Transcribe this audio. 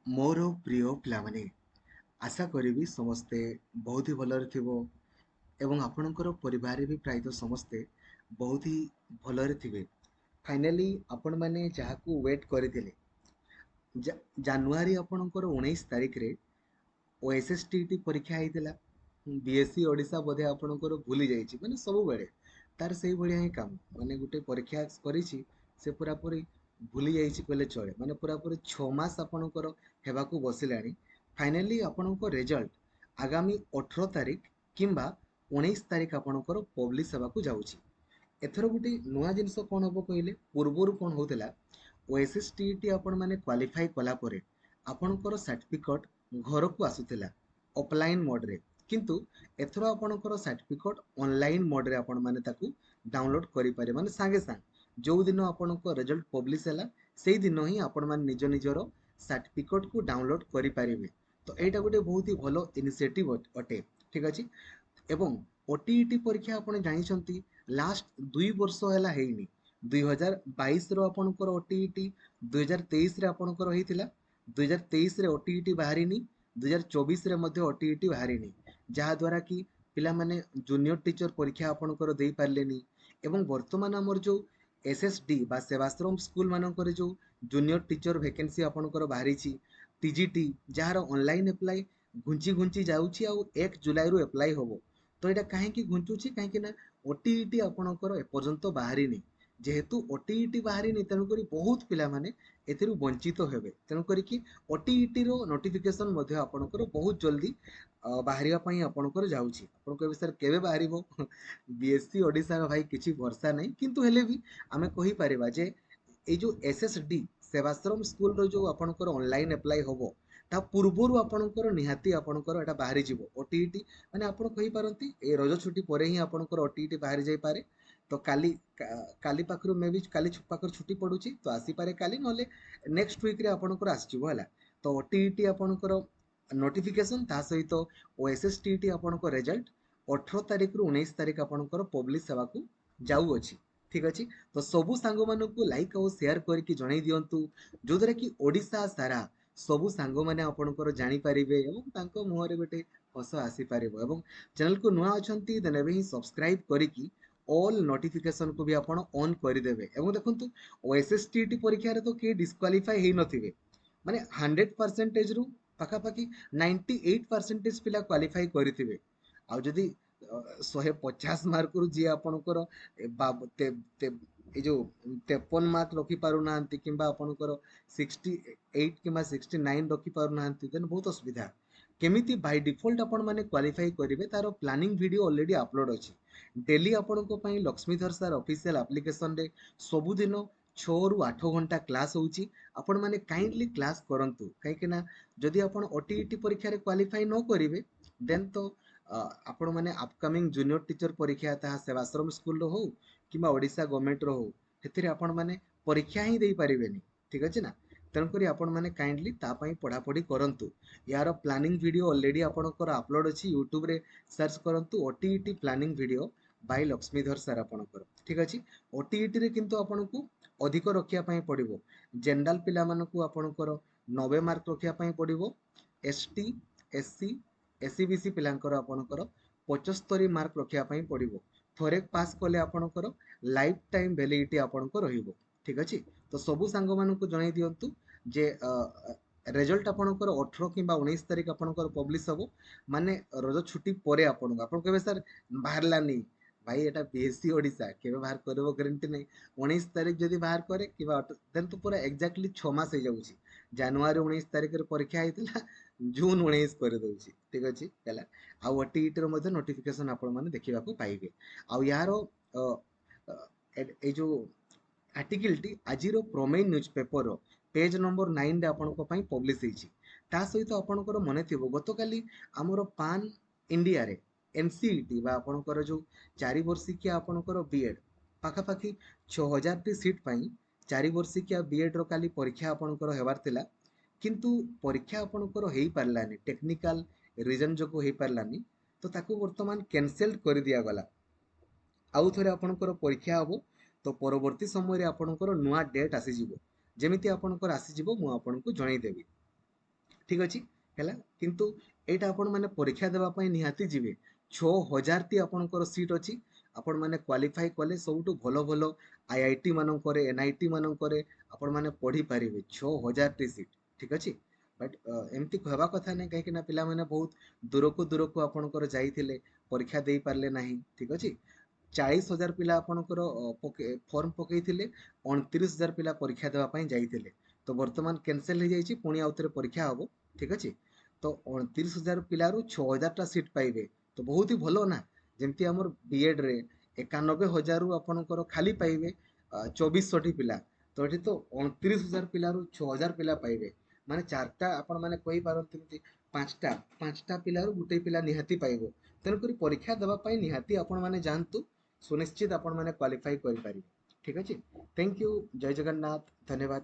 मोर प्रिय पिलामाने आशा करी समस्ते बहुत ही भलरे थिबो एवं आपणकर परिवार भी प्रायतः समस्ते बहुत ही भलरे थिबे। फाइनली आपण माने जाहाकू वेट करथिले जानुआरी आपणकर 19 तारिख रे ओएसएसटीटी परीक्षा होता बीएससी ओडिशा बोधे आपणकर भूली जाइए माने सब बेले तार से भाया ही काम माने गोटे परीक्षा करिछि से पूरा पूरी भूली जाइए कहले चले माने पूरा पूरी 6 मास आपणकर हेबाकू बसिलानी। फाइनली आपणकर रिजल्ट आगामी 18 तारिख किंबा 19 तारिख आपणकर पब्लिश हेबाकू जाउछि। एथर गोटे नुआ जिनस कौन हम कहले पूर्वर कौन होता ओएसएसटीटी आपण मैंने क्वालिफाई कला परे आपणकर सर्टिफिकेट घर को आसुला ऑफलाइन मोड रे, किंतु एथर आपणकर सर्टिफिकेट ऑनलाइन मोड रे आपण माने ताकू डाउनलोड करि पारे माने सांगे सांग जो दिन आपणको रिजल्ट पब्लिश हैला सेही दिन ही आपण माने निज निजर सर्टिफिकेट को डाउनलोड करि पारिबे। तो एटा गोटे बहुत ही भलो इनिशिएटिव अटे। ठीक अछि। एवं ओटीईटी परीक्षा आपण जानिछंती लास्ट 2 वर्ष हैला हेइनी 2022 रो आपणकर ओटीईटी 2023 रे आपणकर होइतिला 2023 रे ओटीईटी बाहरिनी 2024 रे मध्ये ओटीईटी बाहरिनी जहा द्वारा कि पिला माने जूनियर टीचर परीक्षा आपणकर देई पारलेनी। एवं वर्तमान हमर जो एसएसडी बा सेवाश्रम स्कूल मानकर जो जूनियर टीचर वैकेंसी आपणकर बाहरिछि टीजीटी जहार ऑनलाइन अप्लाई घुंची घुंची जाउछि आ 1 जुलाई रु अप्लाई होबो। तो यहाँ कहीं घुंचुची कहीं ओटीईटी आपणकर एपर्यंत बाहरी जेहेतु ओटीईटी बाहरी तेणुक बहुत पिला माने एथिरु वंचित हेबे तेणुक ओटीईटी रो नोटिफिकेशन आपणकर बहुत जल्दी बाहरिया पई आपणकर जाउछि। आपणकर विषय केबे बाहरिबो बीएससी ओडिसा भाई किछि भरसा नहीं, किंतु हेले भी आमे कहि परिबा जे ए जो एसएसडी सेवाश्रम स्कूल रो जो आपणकर ऑनलाइन अप्लाई होबो ता पूर्वरु आपणकर निहाती आपणकर एटा बाहरी जिवो ओटीईटी माने आपण कहि पारंती ए रज छुट्टी परे ही आपणकर ओटीईटी बाहरी जाई पारे। तो काली काली पाखरु मे भी काली पाखर छुट्टी पडुची तो आसी पारे काली नले नेक्स्ट वीक रे आपणकर आसीजिवो हला। तो ओटीईटी आपणकर नोटिफिकेशन ता सहित ओएसएसटीटी आपणकर रिजल्ट 18 तारिख रु 19 तारिख आपणकर पब्लिश हेबाकू जाऊ अछि। ठीक अछि। तो सबु सांग मानकू लाइक और शेयर करके जणाई दियंतु जो द्वारा कि ओडिशा सारा सबु सांग माने आपणकर जानि पारिबे एवं तांको मुहरे गोटे हस आसी पारिबो। एवं चैनल को नुआ अछंती देन एबे ही सब्सक्राइब करिकी ऑल नोटिफिकेशन को भी आपण ऑन कर देबे। एवं देखंतु ओएसएसटीटी परीक्षा रे तो के डिस्क्वालीफाई हेई नथिबे माने 100% रु पाखा पाखी 98% पिला क्वालिफाई करथिबे। आ जदी 150 मार्क रु जे आपणकर ए जो 53 मार्क रखी पारु नांती किंबा आपणकर 68 किंबा 69 रखी पारु नांती देन बहुत असुविधा केमिति बाय डिफॉल्ट आपण माने क्वालिफाई करिवे तारो प्लानिंग वीडियो ऑलरेडी अपलोड अछि। डेली आपणको पई लक्ष्मीधर सर ऑफिशियल एप्लीकेशन रे सबुदिन 6 रु 8 घंटा क्लास होउची। आपण माने काइंडली क्लास करंतु काहे ना जदि आपण ओटीईटी परीक्षा रे क्वालिफाई न करिवे देन तो आपण माने अपकमिंग जूनियर टीचर परीक्षा ता सेवाश्रम स्कूल रो हो किंबा ओडिशा गवर्नमेंट रो हो हेतिरे आपण माने परीक्षा ही देई पारिबेनी। ठीक अछि ना। तेणुकरी आपण माने काइंडली ता पई पढ़ा पढ़ी करंतु। यार प्लानिंग वीडियो ऑलरेडी आपणकर अपलोड अछि यूट्यूब रे सर्च करंतु OTET planning video by Laxmidhar sir आपणकर। ठीक अछि। ओटीईटी रे किंतु आपणकू अधिक रखिया पई पड़िबो जनरल पिला मानकू आपणकर 90 मार्क रखिया पई पड़िबो एसटी एससी एससीबीसी पिलांकर आपणकर 75 मार्क रखिया पई पड़िबो। थोरे पास कले आपणकर लाइफ टाइम वैलिडिटी आपणकर रहिबो। ठीक अछि। तो सबु सांग मानकू जणाई दियंतु जे रिजल्ट आपणकर 18 किंबा 19 तारिख आपणकर पब्लिश हबो माने रज छुट्टी परे आपण कहबे सर बाहरलानी भाई एटा बीएससी ओडिशा केबे बाहर करबो गारंटी नहीं 19 तारिख जदि बाहर करे किबा देन तो पूरा एक्जेक्टली 6 मास हो जाउची। जनवरी 19 तारिख रे परीक्षा आइतला जून 19 कर दउची। ठीक अछि हला। आ ओटीईटी रो मध्ये नोटिफिकेशन आपण माने देखिबा को पाइबे। आ यारो ए जो आर्टिकल टी आज प्रमेय न्यूज पेपर रो पेज नंबर 9 रे आपण को पई पब्लिश हेची। ता सहित आपणकर मने थिबो गतकाली हमर पान इंडिया रे एनसीईटी बा आपणकर जो 4 वर्षिकिया आपणकर बीएड पाखा पाखी 6000 टी सीट पई 4 वर्षिकिया बीएड रो काली परीक्षा आपणकर हेबार थिला, किंतु परीक्षा आपणकर हेई पारलानी टेक्निकल रीजन जो को हेई पारलानी तो ताको वर्तमान कैंसिल कर दिया गला। आउ थरे आपणकर परीक्षा हबो तो परवर्ती समय रे आपणकर नुआ डेट आसी जिवो जेमिति आपणकर आसी जिवो मु आपणको जणाई देबी। ठीक अच्छे है किंतु एटा आपण माने परीक्षा देबा पई निहाती जिवे 6000 टी आपणकर सीट अछि आपण माने क्वालिफाई कले सबटु भलो भलो आईआईटी मानन करे एनआईटी मानन करे आपण माने पढ़ी पारिबे 6000 टी सीट ठीक अछि बट एमती कहवा कथा नै काहे कि ना पिला माने बहुत दूर को आपणकर जाइथिले परीक्षा देई पारले नाही ठीक अछि 40,000 पिला आपणकर फॉर्म पकेइथिले 29,000 पिला परीक्षा देबा पई जाइथिले तो वर्तमान कैंसिल हो जाइए पुणी आउे परीक्षा हम ठीक अच्छे तो 29,000 पिलारू 6,000 टा सीट पाइबे तो बहुत ही भलो ना जमती आमर बीएड रे 91,000 आपणकर खाली पाइबे 2400 टी पिला तो ये तो 29,000 पिलारू 6,000 पिला पाइबे माने चारटा आपण माने कहि पारंती पांचटा पिलारू गुटे पिला निहाती पाइबो तेणुक परीक्षा देबा पई निहाती आपण माने जानतु सुनिश्चित आपण माने क्वालिफाई करि पारिबे ठीक अच्छे थैंक यू जय जगन्नाथ धन्यवाद।